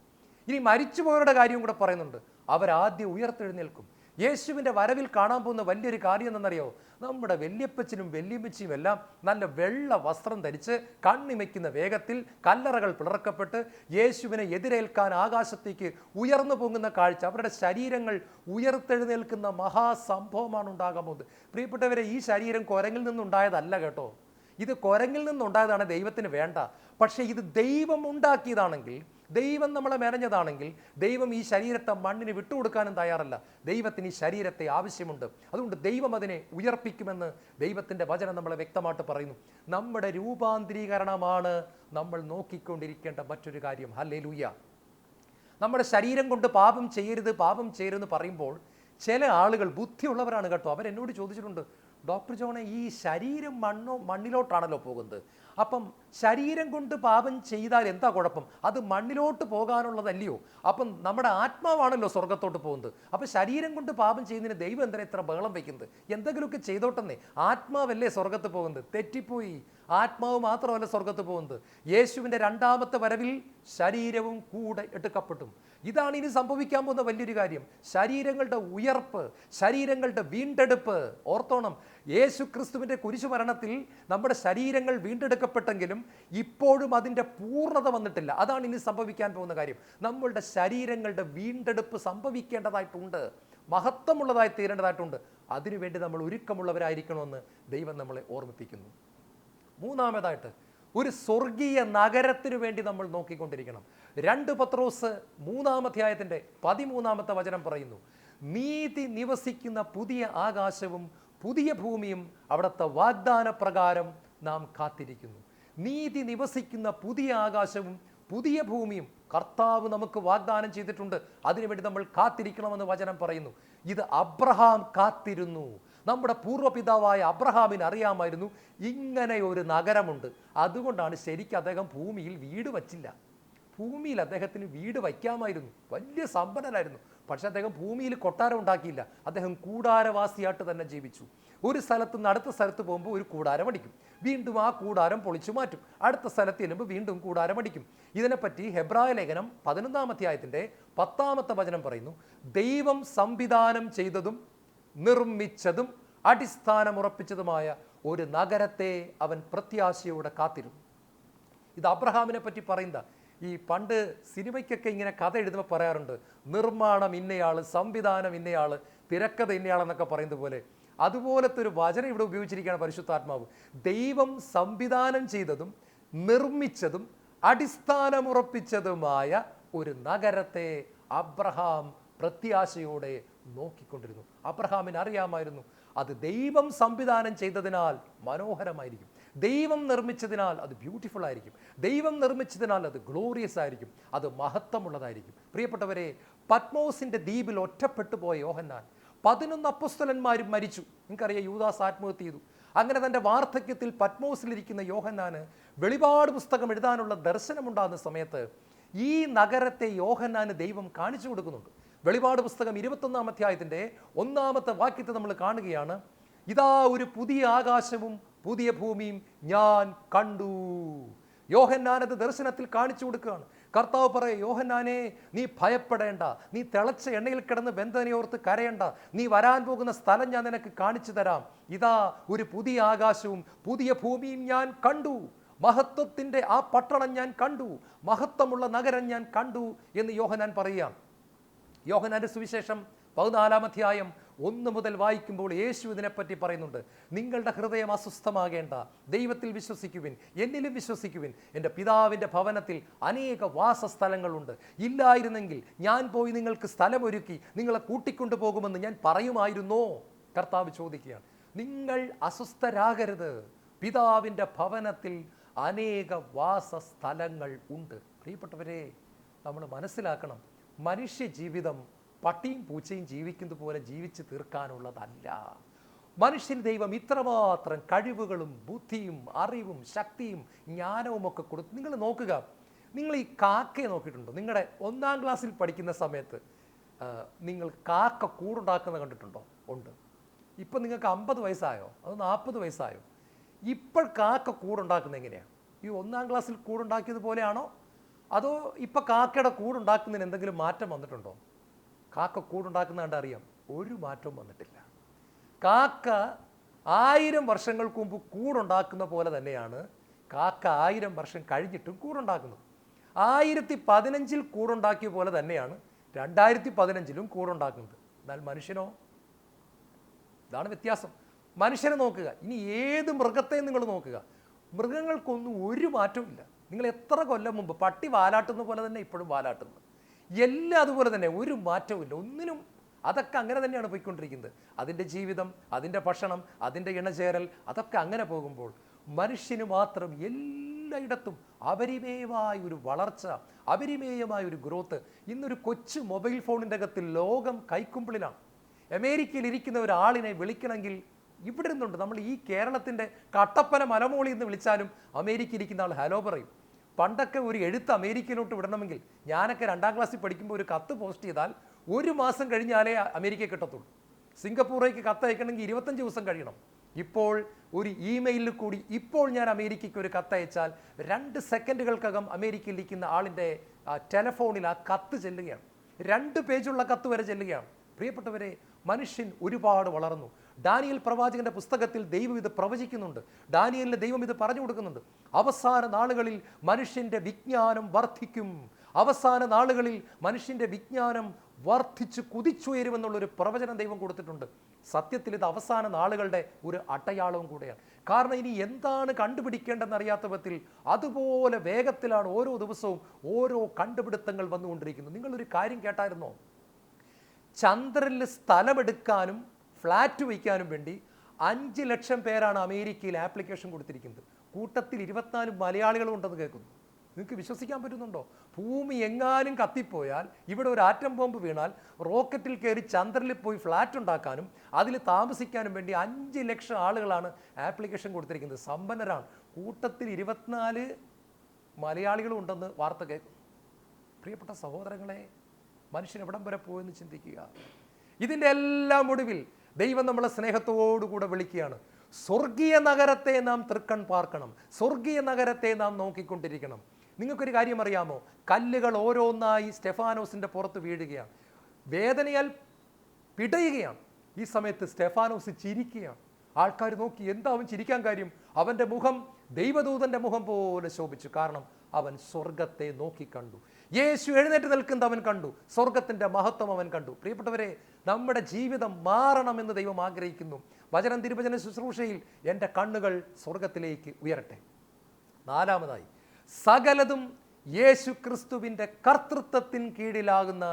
ഇനി മരിച്ചുപോയവരുടെ കാര്യം കൂടെ പറയുന്നുണ്ട്. അവരാദ്യം ഉയർത്തെഴുന്നേൽക്കും. യേശുവിൻ്റെ വരവിൽ കാണാൻ പോകുന്ന വലിയൊരു കാര്യം എന്തെന്നറിയോ? നമ്മുടെ വല്യപ്പച്ചനും വല്യമ്മച്ചിയും എല്ലാം നല്ല വെള്ള വസ്ത്രം ധരിച്ച് കണ്ണിമയ്ക്കുന്ന വേഗത്തിൽ കല്ലറകൾ പിളർക്കപ്പെട്ട് യേശുവിനെ എതിരേൽക്കാൻ ആകാശത്തേക്ക് ഉയർന്നു പോകുന്ന കാഴ്ച, അവരുടെ ശരീരങ്ങൾ ഉയർത്തെഴുന്നേൽക്കുന്ന മഹാസംഭവമാണ് ഉണ്ടാകാൻ പോകുന്നത്. പ്രിയപ്പെട്ടവരെ, ഈ ശരീരം കുരങ്ങിൽ നിന്നുണ്ടായതല്ല കേട്ടോ. ഇത് കുരങ്ങിൽ നിന്നുണ്ടായതാണ് ദൈവത്തിന് വേണ്ട. പക്ഷേ ഇത് ദൈവം ഉണ്ടാക്കിയതാണെങ്കിൽ ദൈവം നമ്മളെ മെനഞ്ഞതാണെങ്കിൽ ദൈവം ഈ ശരീരത്തെ മണ്ണിന് വിട്ടുകൊടുക്കാനും തയ്യാറല്ല. ദൈവത്തിന് ഈ ശരീരത്തെ ആവശ്യമുണ്ട്. അതുകൊണ്ട് ദൈവം അതിനെ ഉയർപ്പിക്കുമെന്ന് ദൈവത്തിൻ്റെ വചനം നമ്മളെ വ്യക്തമായിട്ട് പറയുന്നു. നമ്മുടെ രൂപാന്തരീകരണമാണ് നമ്മൾ നോക്കിക്കൊണ്ടിരിക്കേണ്ട മറ്റൊരു കാര്യം. ഹല്ലേലൂയ. നമ്മുടെ ശരീരം കൊണ്ട് പാപം ചെയ്യരുതെന്ന് പറയുമ്പോൾ ചില ആളുകൾ ബുദ്ധിയുള്ളവരാണ് കേട്ടോ, അവരെന്നോട് ചോദിച്ചിട്ടുണ്ട്, ഡോക്ടർ ജോണെ ഈ ശരീരം മണ്ണിലോട്ടാണല്ലോ പോകുന്നത്, അപ്പം ശരീരം കൊണ്ട് പാപം ചെയ്താൽ എന്താ കുഴപ്പം, അത് മണ്ണിലോട്ട് പോകാനുള്ളതല്ലയോ, അപ്പം നമ്മുടെ ആത്മാവാണല്ലോ സ്വർഗത്തോട്ട് പോകുന്നത്, അപ്പം ശരീരം കൊണ്ട് പാപം ചെയ്യുന്നതിന് ദൈവം എന്തിനാ ഇത്ര ബഹളം വയ്ക്കുന്നത്, എന്തെങ്കിലുമൊക്കെ ചെയ്തോട്ടെന്നേ, ആത്മാവല്ലേ സ്വർഗത്ത് പോകുന്നത്. തെറ്റിപ്പോയി, ആത്മാവ് മാത്രമല്ല സ്വർഗത്ത് പോകുന്നത്, യേശുവിൻ്റെ രണ്ടാമത്തെ വരവിൽ ശരീരവും കൂടെ എടുക്കപ്പെടും. ഇതാണ് ഇനി സംഭവിക്കാൻ പോകുന്ന വലിയൊരു കാര്യം. ശരീരങ്ങളുടെ ഉയർപ്പ്, ശരീരങ്ങളുടെ വീണ്ടെടുപ്പ്. ഓർത്തോണം, യേശു ക്രിസ്തുവിൻ്റെ കുരിശുമരണത്തിൽ നമ്മുടെ ശരീരങ്ങൾ വീണ്ടെടുക്കപ്പെട്ടെങ്കിലും ഇപ്പോഴും അതിൻ്റെ പൂർണ്ണത വന്നിട്ടില്ല. അതാണ് ഇനി സംഭവിക്കാൻ പോകുന്ന കാര്യം. നമ്മളുടെ ശരീരങ്ങളുടെ വീണ്ടെടുപ്പ് സംഭവിക്കേണ്ടതായിട്ടുണ്ട്, മഹത്വമുള്ളതായി തീരേണ്ടതായിട്ടുണ്ട്. അതിനുവേണ്ടി നമ്മൾ ഒരുക്കമുള്ളവരായിരിക്കണമെന്ന് ദൈവം നമ്മളെ ഓർമ്മിപ്പിക്കുന്നു. മൂന്നാമതായിട്ട് ഒരു സ്വർഗീയ നഗരത്തിനു വേണ്ടി നമ്മൾ നോക്കിക്കൊണ്ടിരിക്കണം. 2 പത്രോസ് 3-ാം അധ്യായത്തിൻ്റെ 13-ാമത്തെ വചനം പറയുന്നു, നീതി നിവസിക്കുന്ന പുതിയ ആകാശവും പുതിയ ഭൂമിയും അവിടുത്തെ വാഗ്ദാന പ്രകാരം നാം കാത്തിരിക്കുന്നു. നീതി നിവസിക്കുന്ന പുതിയ ആകാശവും പുതിയ ഭൂമിയും കർത്താവ് നമുക്ക് വാഗ്ദാനം ചെയ്തിട്ടുണ്ട്. അതിനുവേണ്ടി നമ്മൾ കാത്തിരിക്കണമെന്ന് വചനം പറയുന്നു. ഇത് അബ്രഹാം കാത്തിരുന്നു. നമ്മുടെ പൂർവ്വപിതാവായ അബ്രഹാമിന് അറിയാമായിരുന്നു ഇങ്ങനെ ഒരു നഗരമുണ്ട്. അതുകൊണ്ടാണ് ശരിക്കും അദ്ദേഹം ഭൂമിയിൽ വീട് വച്ചില്ല. ഭൂമിയിൽ അദ്ദേഹത്തിന് വീട് വയ്ക്കാമായിരുന്നു, വലിയ സമ്പന്നനായിരുന്നു. പക്ഷെ അദ്ദേഹം ഭൂമിയിൽ കൊട്ടാരം ഉണ്ടാക്കിയില്ല. അദ്ദേഹം കൂടാരവാസിയായിട്ട് തന്നെ ജീവിച്ചു. ഒരു സ്ഥലത്ത് നിന്ന് അടുത്ത സ്ഥലത്ത് പോകുമ്പോൾ ഒരു കൂടാരം അടിക്കും, വീണ്ടും ആ കൂടാരം പൊളിച്ചു മാറ്റും, അടുത്ത സ്ഥലത്ത് ചെല്ലുമ്പോൾ വീണ്ടും കൂടാരം അടിക്കും. ഇതിനെപ്പറ്റി ഹെബ്രായ ലേഖനം 11-ാം അധ്യായത്തിൻ്റെ 10-ാമത്തെ വചനം പറയുന്നു, ദൈവം സംവിധാനം ചെയ്തതും നിർമ്മിച്ചതും അടിസ്ഥാനമുറപ്പിച്ചതുമായ ഒരു നഗരത്തെ അവൻ പ്രത്യാശയോടെ കാത്തിരുന്നു. ഇത് അബ്രഹാമിനെ പറ്റി പറയുന്ന, ഈ പണ്ട് സിനിമയ്ക്കൊക്കെ ഇങ്ങനെ കഥ എഴുതുമ്പോൾ പറയാറുണ്ട്, നിർമ്മാണം ഇന്നയാൾ, സംവിധാനം ഇന്നയാൾ, തിരക്കഥ ഇന്നയാളെന്നൊക്കെ പറയുന്നത് പോലെ, അതുപോലത്തെ ഒരു വചനം ഇവിടെ ഉപയോഗിച്ചിരിക്കുകയാണ് പരിശുദ്ധാത്മാവ്. ദൈവം സംവിധാനം ചെയ്തതും നിർമ്മിച്ചതും അടിസ്ഥാനമുറപ്പിച്ചതുമായ ഒരു നഗരത്തെ അബ്രഹാം പ്രത്യാശയോടെ നോക്കിക്കൊണ്ടിരുന്നു. അബ്രഹാമിന് അറിയാമായിരുന്നു അത് ദൈവം സംവിധാനം ചെയ്തതിനാൽ മനോഹരമായിരിക്കും, ദൈവം നിർമ്മിച്ചതിനാൽ അത് ബ്യൂട്ടിഫുൾ ആയിരിക്കും, ദൈവം നിർമ്മിച്ചതിനാൽ അത് ഗ്ലോറിയസ് ആയിരിക്കും, അത് മഹത്വമുള്ളതായിരിക്കും. പ്രിയപ്പെട്ടവരെ, പത്മോസിൻ്റെ ദ്വീപിൽ ഒറ്റപ്പെട്ടു പോയ യോഹന്നാൻ, 11 അപ്പോസ്തലന്മാരും മരിച്ചു. നിങ്ങൾക്കറിയാം, യൂദാസ് ആത്മഹത്യ ചെയ്തു. അങ്ങനെ തൻ്റെ വാർദ്ധക്യത്തിൽ പത്മോസിലിരിക്കുന്ന യോഹന്നാന് വെളിപാട് പുസ്തകം എഴുതാനുള്ള ദർശനമുണ്ടാകുന്ന സമയത്ത് ഈ നഗരത്തെ യോഹന്നാന് ദൈവം കാണിച്ചു കൊടുക്കുന്നുണ്ട്. വെളിപാട് പുസ്തകം 21-ാം അധ്യായത്തിൻ്റെ 1-ാമത്തെ വാക്യത്തെ നമ്മൾ കാണുകയാണ്, ഇതാ ഒരു പുതിയ ആകാശവും പുതിയ ഭൂമിയും ഞാൻ കണ്ടു. യോഹന്നാനത് ദർശനത്തിൽ കാണിച്ചു കൊടുക്കുകയാണ്. കർത്താവ് പറയും, യോഹന്നാനെ നീ ഭയപ്പെടേണ്ട, നീ തിളച്ച എണ്ണയിൽ കിടന്ന് വെന്തനയോർത്ത് കരയണ്ട, നീ വരാൻ പോകുന്ന സ്ഥലം ഞാൻ നിനക്ക് കാണിച്ചു തരാം. ഇതാ ഒരു പുതിയ ആകാശവും പുതിയ ഭൂമിയും ഞാൻ കണ്ടു, മഹത്വത്തിൻ്റെ ആ പട്ടണം ഞാൻ കണ്ടു, മഹത്വമുള്ള നഗരം ഞാൻ കണ്ടു എന്ന് യോഹന്നാൻ പറയാം. യോഹന്നാന്റെ സുവിശേഷം 14-ാം അധ്യായം 1 മുതൽ വായിക്കുമ്പോൾ യേശു ഇതിനെപ്പറ്റി പറയുന്നുണ്ട്, നിങ്ങളുടെ ഹൃദയം അസ്വസ്ഥമാകേണ്ട, ദൈവത്തിൽ വിശ്വസിക്കുവിൻ, എന്നിലും വിശ്വസിക്കുവിൻ. എൻ്റെ പിതാവിൻ്റെ ഭവനത്തിൽ അനേക വാസസ്ഥലങ്ങളുണ്ട്, ഇല്ലായിരുന്നെങ്കിൽ ഞാൻ പോയി നിങ്ങൾക്ക് സ്ഥലമൊരുക്കി നിങ്ങളെ കൂട്ടിക്കൊണ്ടു പോകുമെന്ന് ഞാൻ പറയുമായിരുന്നോ? കർത്താവ് ചോദിക്കുകയാണ്. നിങ്ങൾ അസ്വസ്ഥരാകരുത്, പിതാവിൻ്റെ ഭവനത്തിൽ അനേക വാസസ്ഥലങ്ങൾ ഉണ്ട്. പ്രിയപ്പെട്ടവരെ, നമ്മൾ മനസ്സിലാക്കണം, മനുഷ്യ ജീവിതം പട്ടിയും പൂച്ചയും ജീവിക്കുന്നത് പോലെ ജീവിച്ച് തീർക്കാനുള്ളതല്ല. മനുഷ്യന് ദൈവം ഇത്രമാത്രം കഴിവുകളും ബുദ്ധിയും അറിവും ശക്തിയും ജ്ഞാനവും ഒക്കെ കൊടുത്തു. നിങ്ങൾ നോക്കുക, നിങ്ങൾ ഈ കാക്കയെ നോക്കിയിട്ടുണ്ടോ? നിങ്ങളുടെ 1-ാം ക്ലാസ്സിൽ പഠിക്കുന്ന സമയത്ത് നിങ്ങൾ കാക്ക കൂടുണ്ടാക്കുന്നത് കണ്ടിട്ടുണ്ടോ? ഉണ്ട്. ഇപ്പം നിങ്ങൾക്ക് 50 വയസ്സായോ അത് 40 വയസ്സായോ? ഇപ്പോൾ കാക്ക കൂടുണ്ടാക്കുന്നത് എങ്ങനെയാണ്? ഈ 1-ാം ക്ലാസ്സിൽ കൂടുണ്ടാക്കിയത് പോലെയാണോ, അതോ ഇപ്പം കാക്കയുടെ കൂടുണ്ടാക്കുന്നതിന് എന്തെങ്കിലും മാറ്റം വന്നിട്ടുണ്ടോ? കാക്ക കൂടുണ്ടാക്കുന്ന കണ്ട് അറിയാം, ഒരു മാറ്റവും വന്നിട്ടില്ല. കാക്ക 1000 വർഷങ്ങൾക്ക് മുമ്പ് കൂടുണ്ടാക്കുന്ന പോലെ തന്നെയാണ് കാക്ക 1000 വർഷം കഴിഞ്ഞിട്ടും കൂടുണ്ടാക്കുന്നത്. 1015 കൂടുണ്ടാക്കിയ പോലെ തന്നെയാണ് 2015 കൂടുണ്ടാക്കുന്നത്. എന്നാൽ മനുഷ്യനോ? ഇതാണ് വ്യത്യാസം. മനുഷ്യനെ നോക്കുക, ഇനി ഏത് മൃഗത്തെയും നിങ്ങൾ നോക്കുക, മൃഗങ്ങൾക്കൊന്നും ഒരു മാറ്റവും ഇല്ല. നിങ്ങൾ എത്ര കൊല്ലം മുമ്പ് പട്ടി വാലാട്ടുന്ന പോലെ തന്നെ ഇപ്പോഴും വാലാട്ടുന്നു. എല്ലാം അതുപോലെ തന്നെ, ഒരു മാറ്റവും ഒന്നിനും. അതൊക്കെ അങ്ങനെ തന്നെയാണ് പോയിക്കൊണ്ടിരിക്കുന്നത്. അതിൻ്റെ ജീവിതം, അതിൻ്റെ ഭക്ഷണം, അതിൻ്റെ ഇണചേരൽ, അതൊക്കെ അങ്ങനെ പോകുമ്പോൾ മനുഷ്യന് മാത്രം എല്ലായിടത്തും അപരിമേയമായ ഒരു വളർച്ച, അപരിമേയമായ ഒരു ഗ്രോത്ത്. ഇന്നൊരു കൊച്ചു മൊബൈൽ ഫോണിൻ്റെ അകത്ത് ലോകം കൈക്കുമ്പിളിലാണ്. അമേരിക്കയിൽ ഇരിക്കുന്ന ഒരാളിനെ വിളിക്കണമെങ്കിൽ ഇവിടെ ഇരുന്നുണ്ട്. നമ്മൾ ഈ കേരളത്തിൻ്റെ കട്ടപ്പന മലമോളിൽ നിന്ന് വിളിച്ചാലും അമേരിക്കയിൽ ഇരിക്കുന്ന ആൾ ഹലോ പറയും. പണ്ടൊക്കെ ഒരു എഴുത്ത് അമേരിക്കയിലോട്ട് വിടണമെങ്കിൽ, ഞാനൊക്കെ 2ാം ക്ലാസ്സിൽ പഠിക്കുമ്പോൾ ഒരു കത്ത് പോസ്റ്റ് ചെയ്താൽ 1 മാസം കഴിഞ്ഞാലേ അമേരിക്ക കിട്ടത്തുള്ളൂ. സിംഗപ്പൂറേക്ക് കത്ത് അയക്കണമെങ്കിൽ 25 ദിവസം കഴിയണം. ഇപ്പോൾ ഒരു ഇമെയിലിൽ കൂടി ഇപ്പോൾ ഞാൻ അമേരിക്കയ്ക്ക് ഒരു കത്തയച്ചാൽ 2 സെക്കൻഡുകൾക്കകം അമേരിക്കയിൽ ഇരിക്കുന്ന ആളിൻ്റെ ടെലഫോണിൽ ആ കത്ത് ചെല്ലുകയാണ്. 2 പേജുള്ള കത്ത് വരെ ചെല്ലുകയാണ്. പ്രിയപ്പെട്ടവരെ, മനുഷ്യൻ ഒരുപാട് വളർന്നു. ഡാനിയേൽ പ്രവാചകന്റെ പുസ്തകത്തിൽ ദൈവം ഇത് പ്രവചിക്കുന്നുണ്ട്. ഡാനിയേലിന് ദൈവം ഇത് പറഞ്ഞു കൊടുക്കുന്നുണ്ട്. അവസാന നാളുകളിൽ മനുഷ്യന്റെ വിജ്ഞാനം വർദ്ധിക്കും. അവസാന നാളുകളിൽ മനുഷ്യന്റെ വിജ്ഞാനം വർദ്ധിച്ച് കുതിച്ചുയരുമെന്നുള്ളൊരു പ്രവചനം ദൈവം കൊടുത്തിട്ടുണ്ട്. സത്യത്തിൽ ഇത് അവസാന നാളുകളുടെ ഒരു അടയാളവും കൂടെയാണ്. കാരണം ഇനി എന്താണ് കണ്ടുപിടിക്കേണ്ടതെന്നറിയാത്ത വിധത്തിൽ അതുപോലെ വേഗത്തിലാണ് ഓരോ ദിവസവും ഓരോ കണ്ടുപിടുത്തങ്ങൾ വന്നുകൊണ്ടിരിക്കുന്നത്. നിങ്ങളൊരു കാര്യം കേട്ടായിരുന്നോ? ചന്ദ്രനിൽ സ്ഥലമെടുക്കാനും ഫ്ലാറ്റ് വയ്ക്കാനും വേണ്ടി 5 ലക്ഷം പേരാണ് അമേരിക്കയിൽ ആപ്ലിക്കേഷൻ കൊടുത്തിരിക്കുന്നത്. കൂട്ടത്തിൽ 24 മലയാളികളും ഉണ്ടെന്ന് കേൾക്കുന്നു. നിങ്ങൾക്ക് വിശ്വസിക്കാൻ പറ്റുന്നുണ്ടോ? ഭൂമി എങ്ങാനും കത്തിപ്പോയാൽ, ഇവിടെ ഒരു ആറ്റം ബോംബ് വീണാൽ, റോക്കറ്റിൽ കയറി ചന്ദ്രനിൽ പോയി ഫ്ലാറ്റ് ഉണ്ടാക്കാനും അതിൽ താമസിക്കാനും വേണ്ടി 5 ലക്ഷം ആളുകളാണ് ആപ്ലിക്കേഷൻ കൊടുത്തിരിക്കുന്നത്. സമ്പന്നരാണ്. കൂട്ടത്തിൽ 24 മലയാളികളും ഉണ്ടെന്ന് വാർത്ത കേൾക്കുന്നു. പ്രിയപ്പെട്ട സഹോദരങ്ങളെ, മനുഷ്യൻ എവിടം വരെ പോയെന്ന് ചിന്തിക്കുക. ഇതിൻ്റെ എല്ലാം ഒടുവിൽ ദൈവം നമ്മളെ സ്നേഹത്തോടുകൂടെ വിളിക്കുകയാണ്. സ്വർഗീയ നഗരത്തെ നാം തൃക്കൺ പാർക്കണം. സ്വർഗീയ നഗരത്തെ നാം നോക്കിക്കൊണ്ടിരിക്കണം. നിങ്ങൾക്കൊരു കാര്യം അറിയാമോ? കല്ലുകൾ ഓരോന്നായി സ്റ്റെഫാനോസിൻ്റെ പുറത്ത് വീഴുകയാണ്. വേദനയാൽ പിടയുകയാണ്. ഈ സമയത്ത് സ്റ്റെഫാനോസ് ചിരിക്കുകയാണ്. ആൾക്കാർ നോക്കി, എന്താ അവൻ ചിരിക്കാൻ കാര്യം? അവൻ്റെ മുഖം ദൈവദൂതൻ്റെ മുഖം പോലെ ശോഭിച്ചു. കാരണം അവൻ സ്വർഗത്തെ നോക്കിക്കണ്ടു. യേശു എഴുന്നേറ്റ് നിൽക്കുന്നത് അവൻ കണ്ടു. സ്വർഗത്തിൻ്റെ മഹത്വം അവൻ കണ്ടു. പ്രിയപ്പെട്ടവരെ, നമ്മുടെ ജീവിതം മാറണമെന്ന് ദൈവം ആഗ്രഹിക്കുന്നു. വചനം തിരുവചന ശുശ്രൂഷയിൽ എൻ്റെ കണ്ണുകൾ സ്വർഗത്തിലേക്ക് ഉയരട്ടെ. 4-മതായി, സകലതും യേശു ക്രിസ്തുവിൻ്റെ കർത്തൃത്വത്തിന് കീഴിലാകുന്ന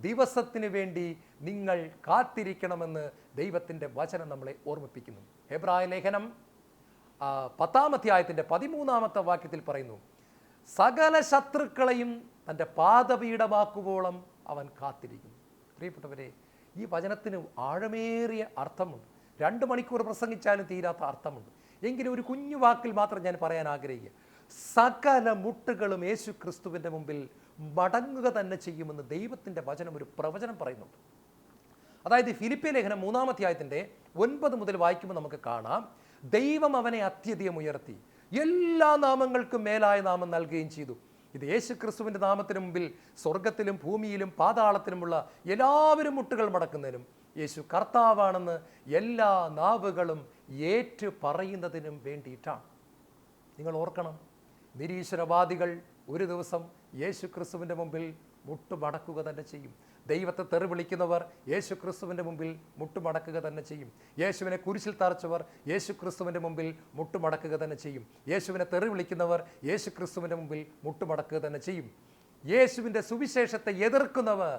ദിവസത്തിന് വേണ്ടി നിങ്ങൾ കാത്തിരിക്കണമെന്ന് ദൈവത്തിൻ്റെ വചനം നമ്മളെ ഓർമ്മിപ്പിക്കുന്നു. ഹെബ്രായ ലേഖനം 10-ാം അധ്യായത്തിൻ്റെ 13-ാമത്തെ വാക്യത്തിൽ പറയുന്നു, സകല ശത്രുക്കളെയും തൻ്റെ പാദപീഠമാക്കുവോളം അവൻ കാത്തിരിക്കുന്നു. പ്രിയപ്പെട്ടവരെ, ഈ വചനത്തിന് ആഴമേറിയ അർത്ഥമുണ്ട്. 2 മണിക്കൂർ പ്രസംഗിച്ചാലും തീരാത്ത അർത്ഥമുണ്ട്. എങ്കിലും ഒരു കുഞ്ഞു വാക്കിൽ മാത്രം ഞാൻ പറയാൻ ആഗ്രഹിക്കുക. സകല മുട്ടുകളും യേശു ക്രിസ്തുവിൻ്റെ മുമ്പിൽ മടങ്ങുക തന്നെ ചെയ്യുമെന്ന് ദൈവത്തിൻ്റെ വചനം ഒരു പ്രവചനം പറയുന്നുണ്ട്. അതായത് ഫിലിപ്പിയ ലേഖനം 3-ാം അധ്യായത്തിൻ്റെ 9 മുതൽ വായിക്കുമ്പോൾ നമുക്ക് കാണാം, ദൈവം അവനെ അത്യധികം ഉയർത്തി എല്ലാ നാമങ്ങൾക്കും മേലായ നാമം നൽകുകയും ചെയ്തു. ഇത് യേശു ക്രിസ്തുവിൻ്റെ നാമത്തിന് മുമ്പിൽ സ്വർഗത്തിലും ഭൂമിയിലും പാതാളത്തിലുമുള്ള എല്ലാവരും മുട്ടുകൾ മടക്കുന്നതിനും യേശു കർത്താവാണെന്ന് എല്ലാ നാവുകളും ഏറ്റു പറയുന്നതിനും വേണ്ടിയിട്ടാണ്. നിങ്ങൾ ഓർക്കണം, നിരീശ്വരവാദികൾ ഒരു ദിവസം യേശു ക്രിസ്തുവിൻ്റെ മുമ്പിൽ മുട്ടുമടക്കുക തന്നെ ചെയ്യും. ദൈവത്തെ തെറി വിളിക്കുന്നവർ യേശു ക്രിസ്തുവിൻ്റെ മുമ്പിൽ മുട്ടുമടക്കുക തന്നെ ചെയ്യും. യേശുവിനെ കുരിശിൽ തറച്ചവർ യേശു ക്രിസ്തുവിൻ്റെ മുമ്പിൽ മുട്ടുമടക്കുക തന്നെ ചെയ്യും. യേശുവിനെ തെറി വിളിക്കുന്നവർ യേശു ക്രിസ്തുവിൻ്റെ മുമ്പിൽ മുട്ടുമടക്കുക തന്നെ ചെയ്യും. യേശുവിൻ്റെ സുവിശേഷത്തെ എതിർക്കുന്നവർ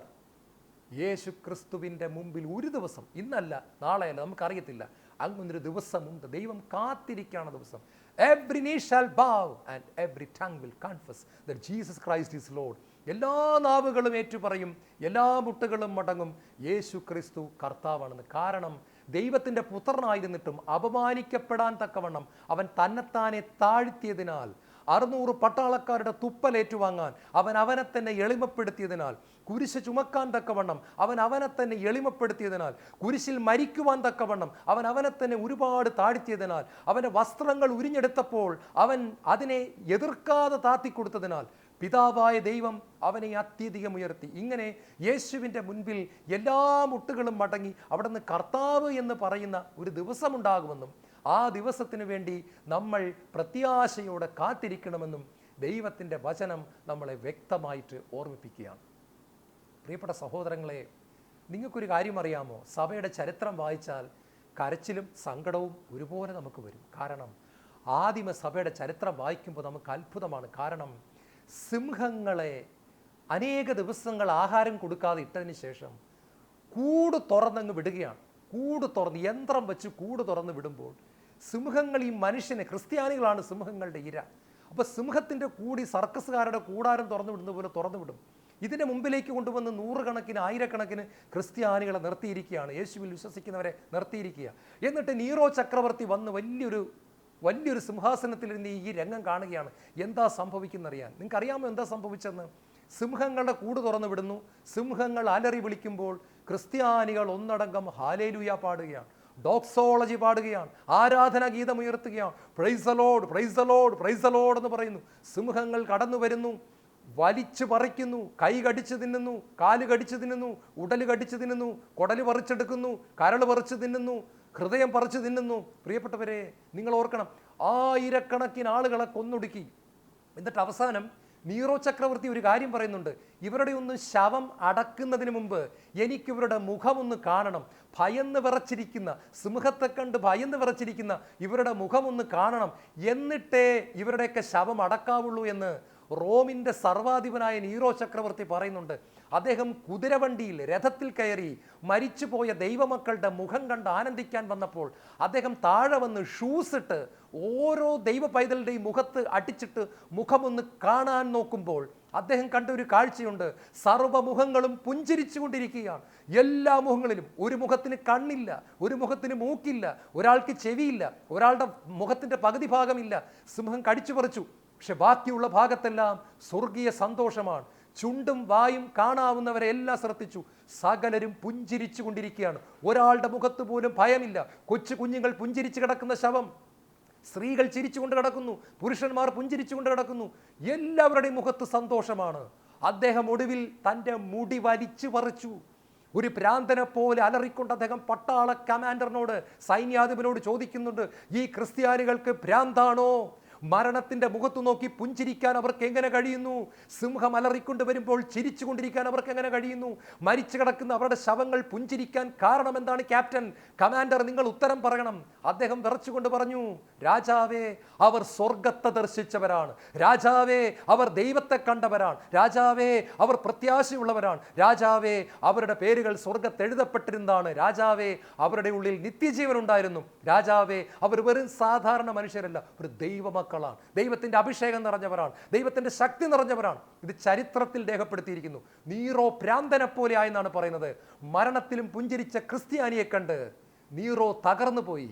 യേശു ക്രിസ്തുവിൻ്റെ മുമ്പിൽ ഒരു ദിവസം, ഇന്നല്ല നാളെയല്ല, നമുക്കറിയത്തില്ല, അങ്ങനൊരു ദിവസമുണ്ട്. ദൈവം കാത്തിരിക്കുകയാണ് ദിവസം. Every knee shall bow and every tongue will confess that Jesus Christ is Lord. എല്ലാ നാവുകളും ഏറ്റുപറയും, എല്ലാ മുട്ടുകളും മടങ്ങും, യേശു ക്രിസ്തു കർത്താവാണെന്ന്. കാരണം ദൈവത്തിൻ്റെ പുത്രനായിരുന്നിട്ടും അപമാനിക്കപ്പെടാൻ തക്കവണ്ണം അവൻ തന്നെത്താനെ താഴ്ത്തിയതിനാൽ, 600 പട്ടാളക്കാരുടെ തുപ്പലേറ്റുവാങ്ങാൻ അവൻ അവനെ തന്നെ എളിമപ്പെടുത്തിയതിനാൽ, കുരിശ് ചുമക്കാൻ തക്കവണ്ണം അവൻ അവനെ തന്നെ എളിമപ്പെടുത്തിയതിനാൽ, കുരിശിൽ മരിക്കുവാൻ തക്കവണ്ണം അവൻ അവനെ തന്നെ ഒരുപാട് താഴ്ത്തിയതിനാൽ, അവൻ്റെ വസ്ത്രങ്ങൾ ഉരിഞ്ഞെടുത്തപ്പോൾ അവൻ അതിനെ എതിർക്കാതെ താത്തിക്കൊടുത്തതിനാൽ പിതാവായ ദൈവം അവനെ അത്യധികം ഉയർത്തി. ഇങ്ങനെ യേശുവിൻ്റെ മുൻപിൽ എല്ലാ മുട്ടുകളും മടങ്ങി അവിടുന്ന് കർത്താവ് എന്ന് പറയുന്ന ഒരു ദിവസമുണ്ടാകുമെന്നും ആ ദിവസത്തിന് വേണ്ടി നമ്മൾ പ്രത്യാശയോടെ കാത്തിരിക്കണമെന്നും ദൈവത്തിൻ്റെ വചനം നമ്മളെ വ്യക്തമായിട്ട് ഓർമ്മിപ്പിക്കുകയാണ്. പ്രിയപ്പെട്ട സഹോദരങ്ങളെ, നിങ്ങൾക്കൊരു കാര്യം അറിയാമോ? സഭയുടെ ചരിത്രം വായിച്ചാൽ കരച്ചിലും സങ്കടവും ഒരുപോലെ നമുക്ക് വരും. കാരണം ആദിമ സഭയുടെ ചരിത്രം വായിക്കുമ്പോൾ നമുക്ക് അത്ഭുതമാണ്. കാരണം സിംഹങ്ങളെ അനേക ദിവസങ്ങൾ ആഹാരം കൊടുക്കാതെ ഇട്ടതിന് ശേഷം കൂട് തുറന്നങ്ങ് വിടുകയാണ്. കൂട് തുറന്ന് യന്ത്രം വെച്ച് കൂട് തുറന്ന് വിടുമ്പോൾ സിംഹങ്ങൾ ഈ മനുഷ്യനെ, ക്രിസ്ത്യാനികളാണ് സിംഹങ്ങളുടെ ഇര. അപ്പോൾ സിംഹത്തിൻ്റെ കൂടി സർക്കസുകാരുടെ കൂടാരം തുറന്നു വിടുന്ന പോലെ തുറന്നു വിടും. ഇതിൻ്റെ മുമ്പിലേക്ക് കൊണ്ടുവന്ന് നൂറുകണക്കിന് ആയിരക്കണക്കിന് ക്രിസ്ത്യാനികളെ നിർത്തിയിരിക്കുകയാണ്, യേശുവിൽ വിശ്വസിക്കുന്നവരെ നിർത്തിയിരിക്കുക. എന്നിട്ട് നീറോ ചക്രവർത്തി വന്ന് വലിയൊരു സിംഹാസനത്തിലിരുന്ന് ഈ രംഗം കാണുകയാണ്. എന്താ സംഭവിക്കുന്നറിയാൻ നിങ്ങൾക്കറിയാമോ എന്താ സംഭവിച്ചെന്ന്? സിംഹങ്ങളുടെ കൂട് തുറന്നു വിടുന്നു. സിംഹങ്ങൾ അലറി വിളിക്കുമ്പോൾ ക്രിസ്ത്യാനികൾ ഒന്നടങ്കം ഹാലേലൂയ പാടുകയാണ്, ഡോക്സോളജി പാടുകയാണ്, ആരാധനാ ഗീതം ഉയർത്തുകയാണ്. Praise the Lord, praise the Lord, praise the Lord എന്ന് പറയുന്നു. സിംഹങ്ങൾ കടന്നു വരുന്നു, വലിച്ചു പറിക്കുന്നു, കൈ കടിച്ചു തിന്നുന്നു, കാല് കടിച്ചു തിന്നുന്നു, ഉടല് കടിച്ചു തിന്നുന്നു, കുടല് പറിച്ചെടുക്കുന്നു, കരൾ പറിച്ചു തിന്നുന്നു, ഹൃദയം പറിച്ചു തിന്നുന്നു. പ്രിയപ്പെട്ടവരെ, നിങ്ങൾ ഓർക്കണം, ആയിരക്കണക്കിന് ആളുകളെ കൊന്നൊടുക്കി. എന്നിട്ട് അവസാനം നീറോ ചക്രവർത്തി ഒരു കാര്യം പറയുന്നുണ്ട്, ഇവരുടെ ഒന്ന് ശവം അടക്കുന്നതിന് മുമ്പ് എനിക്കിവരുടെ മുഖമൊന്ന് കാണണം. ഭയന്ന് വിറച്ചിരിക്കുന്ന, സിംഹത്തെ കണ്ട് ഭയന്ന് വിറച്ചിരിക്കുന്ന ഇവരുടെ മുഖമൊന്ന് കാണണം, എന്നിട്ടേ ഇവരുടെയൊക്കെ ശവം അടക്കാവുള്ളൂ എന്ന് റോമിൻ്റെ സർവാധിപനായ നീറോ ചക്രവർത്തി പറയുന്നുണ്ട്. അദ്ദേഹം കുതിരവണ്ടിയിൽ രഥത്തിൽ കയറി മരിച്ചുപോയ ദൈവമക്കളുടെ മുഖം കണ്ട് ആനന്ദിക്കാൻ വന്നപ്പോൾ അദ്ദേഹം താഴെ വന്ന് ഷൂസ് ഇട്ട് ഓരോ ദൈവ പൈതലുടെയും മുഖത്ത് അടിച്ചിട്ട് മുഖമൊന്ന് കാണാൻ നോക്കുമ്പോൾ അദ്ദേഹം കണ്ട ഒരു കാഴ്ചയുണ്ട്. സർവ്വമുഖങ്ങളും പുഞ്ചിരിച്ചു കൊണ്ടിരിക്കുകയാണ്. എല്ലാ മുഖങ്ങളിലും, ഒരു മുഖത്തിന് കണ്ണില്ല, ഒരു മുഖത്തിന് മൂക്കില്ല, ഒരാൾക്ക് ചെവിയില്ല, ഒരാളുടെ മുഖത്തിൻ്റെ പകുതി ഭാഗമില്ല. സിംഹം കടിച്ചു പറിച്ചു. പക്ഷെ ബാക്കിയുള്ള ഭാഗത്തെല്ലാം സ്വർഗീയ സന്തോഷമാണ്. ചുണ്ടും വായും കാണാവുന്നവരെ എല്ലാം ശ്രദ്ധിച്ചു. സകലരും പുഞ്ചിരിച്ചു കൊണ്ടിരിക്കുകയാണ്. ഒരാളുടെ മുഖത്ത് പോലും ഭയമില്ല. കൊച്ചു കുഞ്ഞുങ്ങൾ പുഞ്ചിരിച്ചു കിടക്കുന്ന ശവം, സ്ത്രീകൾ ചിരിച്ചുകൊണ്ട് കിടക്കുന്നു, പുരുഷന്മാർ പുഞ്ചിരിച്ചുകൊണ്ട് കിടക്കുന്നു. എല്ലാവരുടെയും മുഖത്ത് സന്തോഷമാണ്. അദ്ദേഹം ഒടുവിൽ തൻ്റെ മുടി വലിച്ചു പറിച്ചു. ഒരു ഭ്രാന്തനെ പോലെ അലറിക്കൊണ്ട് അദ്ദേഹം പട്ടാള കമാൻഡറിനോട്, സൈന്യാധിപനോട് ചോദിക്കുന്നുണ്ട്, ഈ ക്രിസ്ത്യാനികൾക്ക് ഭ്രാന്താണോ? മരണത്തിൻ്റെ മുഖത്ത് നോക്കി പുഞ്ചിരിക്കാൻ അവർക്ക് എങ്ങനെ കഴിയുന്നു? സിംഹം അലറിക്കൊണ്ട് വരുമ്പോൾ ചിരിച്ചു കൊണ്ടിരിക്കാൻ അവർക്ക് എങ്ങനെ കഴിയുന്നു? മരിച്ചു കിടക്കുന്ന അവരുടെ ശവങ്ങൾ പുഞ്ചിരിക്കാൻ കാരണം എന്താണ് ക്യാപ്റ്റൻ, കമാൻഡർ, നിങ്ങൾ ഉത്തരം പറയണം. അദ്ദേഹം വിറച്ചുകൊണ്ട് പറഞ്ഞു, രാജാവേ, അവർ സ്വർഗത്തെ ദർശിച്ചവരാണ്. രാജാവേ, അവർ ദൈവത്തെ കണ്ടവരാണ്. രാജാവേ, അവർ പ്രത്യാശയുള്ളവരാണ്. രാജാവേ, അവരുടെ പേരുകൾ സ്വർഗത്ത് എഴുതപ്പെട്ടിരുന്നതാണ്. രാജാവേ, അവരുടെ ഉള്ളിൽ നിത്യജീവൻ ഉണ്ടായിരുന്നു. രാജാവേ, അവർ വെറും സാധാരണ മനുഷ്യരല്ല, ഒരു ദൈവമക്കളാണ്. ദൈവത്തിന്റെ അഭിഷേകം നിറഞ്ഞവരാണ്, ദൈവത്തിന്റെ ശക്തി നിറഞ്ഞവരാണ്. ഇത് ചരിത്രത്തിൽ രേഖപ്പെടുത്തിയിരിക്കുന്നു. നീറോ ഭ്രാന്തനെ പോലെ ആയെന്നാണ് പറയുന്നത്. മരണത്തിലും പുഞ്ചിരിച്ച ക്രിസ്ത്യാനിയെ കണ്ട് നീറോ തകർന്നു പോയി.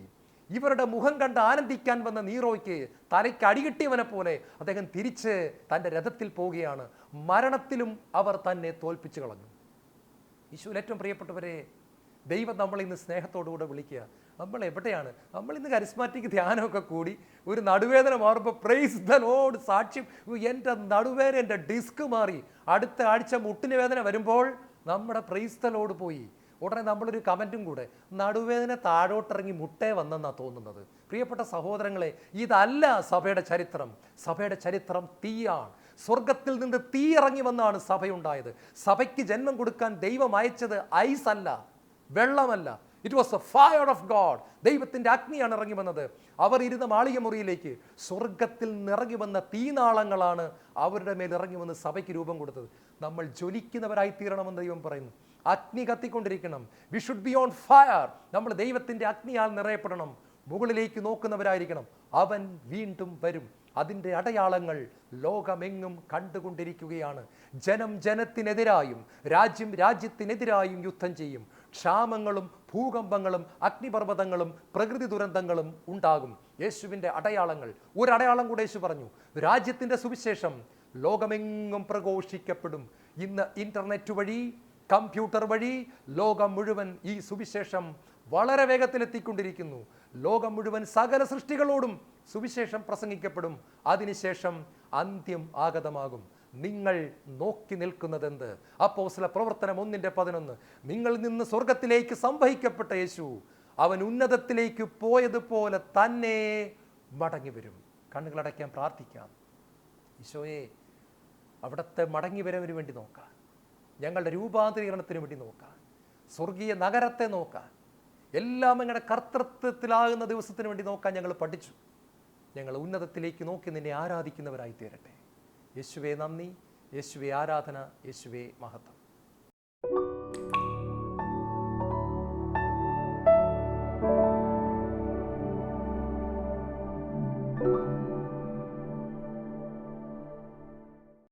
ഇവരുടെ മുഖം കണ്ട് ആനന്ദിക്കാൻ വന്ന നീറോയ്ക്ക് തലയ്ക്ക് അടികിട്ടിയവനെ പോലെ അദ്ദേഹം തിരിച്ച് തൻ്റെ രഥത്തിൽ പോവുകയാണ്. മരണത്തിലും അവർ തന്നെ തോൽപ്പിച്ചു കളഞ്ഞു. യേശുവിൽ ഏറ്റവും പ്രിയപ്പെട്ടവരെ, ദൈവം നമ്മളിന്ന് സ്നേഹത്തോടുകൂടെ വിളിക്കുക. നമ്മൾ എവിടെയാണ്? നമ്മളിന്ന് കരിസ്മാറ്റിക് ധ്യാനമൊക്കെ കൂടി ഒരു നടുവേദന മാറുമ്പോൾ പ്രൈസ് ദ ലോർഡ്, സാക്ഷ്യം, എൻ്റെ നടുവേദന, എൻ്റെ ഡിസ്ക് മാറി, അടുത്ത ആഴ്ച മുട്ടിന് വേദന വരുമ്പോൾ നമ്മുടെ പ്രൈസ് ദ ലോർഡ് പോയി. ഉടനെ നമ്മളൊരു കമൻറ്റും കൂടെ, നടുവേദന താഴോട്ടിറങ്ങി മുട്ടേ വന്നെന്നാണ് തോന്നുന്നത്. പ്രിയപ്പെട്ട സഹോദരങ്ങളെ, ഇതല്ല സഭയുടെ ചരിത്രം. സഭയുടെ ചരിത്രം തീയാണ്. സ്വർഗത്തിൽ നിന്ന് തീ ഇറങ്ങി വന്നാണ് സഭയുണ്ടായത്. സഭയ്ക്ക് ജന്മം കൊടുക്കാൻ ദൈവം അയച്ചത് ഐസ് അല്ല, വെള്ളമല്ല. It was a fire of God. ദൈവത്തിൻ്റെ അഗ്നിയാണ് ഇറങ്ങി വന്നത്. അവർ ഇരുന്ന മാളിക മുറിയിലേക്ക് സ്വർഗത്തിൽ നിറങ്ങി വന്ന തീനാളങ്ങളാണ് അവരുടെ മേൽ ഇറങ്ങി വന്ന് സഭയ്ക്ക് രൂപം കൊടുത്തത്. നമ്മൾ ജ്വലിക്കുന്നവരായി തീരണമെന്ന് ദൈവം പറയുന്നു. അഗ്നി കത്തിക്കൊണ്ടിരിക്കണം. We should be on fire. നമ്മൾ ദൈവത്തിൻ്റെ അഗ്നിയാൽ നിറയപ്പെടണം. മുകളിലേക്ക് നോക്കുന്നവരായിരിക്കണം. അവൻ വീണ്ടും വരും. അതിൻ്റെ അടയാളങ്ങൾ ലോകമെങ്ങും കണ്ടുകൊണ്ടിരിക്കുകയാണ്. ജനം ജനത്തിനെതിരായും രാജ്യം രാജ്യത്തിനെതിരായും യുദ്ധം ചെയ്യും. ക്ഷാമങ്ങളും ഭൂകമ്പങ്ങളും അഗ്നിപർവ്വതങ്ങളും പ്രകൃതി ദുരന്തങ്ങളും ഉണ്ടാകും. യേശുവിൻ്റെ അടയാളങ്ങൾ, ഒരു അടയാളം കൂടെ യേശു പറഞ്ഞു, രാജ്യത്തിൻ്റെ സുവിശേഷം ലോകമെങ്ങും പ്രഘോഷിക്കപ്പെടും. ഇന്ന് ഇൻ്റർനെറ്റ് വഴി, കമ്പ്യൂട്ടർ വഴി ലോകം മുഴുവൻ ഈ സുവിശേഷം വളരെ വേഗത്തിലെത്തിക്കൊണ്ടിരിക്കുന്നു. ലോകം മുഴുവൻ സകല സൃഷ്ടികളോടും സുവിശേഷം പ്രസംഗിക്കപ്പെടും. അതിനുശേഷം അന്ത്യം ആഗതമാകും. നിങ്ങൾ നോക്കി നിൽക്കുന്നതെന്ത്? അപ്പോസ്തല പ്രവർത്തനം 1:11. നിങ്ങൾ നിന്ന് സ്വർഗത്തിലേക്ക് സംവഹിക്കപ്പെട്ട യേശു അവൻ ഉന്നതത്തിലേക്ക് പോയതുപോലെ തന്നെ മടങ്ങി വരും. കണ്ണുകളടയ്ക്കാൻ പ്രാർത്ഥിക്കാം. ഈശോയെ, അവിടുത്തെ മടങ്ങി വരവിന് വേണ്ടി നോക്കാൻ, ഞങ്ങളുടെ രൂപാന്തരീകരണത്തിന് വേണ്ടി നോക്കാൻ, സ്വർഗീയ നഗരത്തെ നോക്കാൻ, എല്ലാം ഞങ്ങളുടെ കർത്തൃത്വത്തിലാകുന്ന ദിവസത്തിന് വേണ്ടി നോക്കാൻ ഞങ്ങൾ പഠിച്ചു. ഞങ്ങൾ ഉന്നതത്തിലേക്ക് നോക്കി നിന്നെ ആരാധിക്കുന്നവരായി തീരട്ടെ. യേശുവേ നന്ദി, യേശുവേ ആരാധന, യേശുവേ മഹത്വം.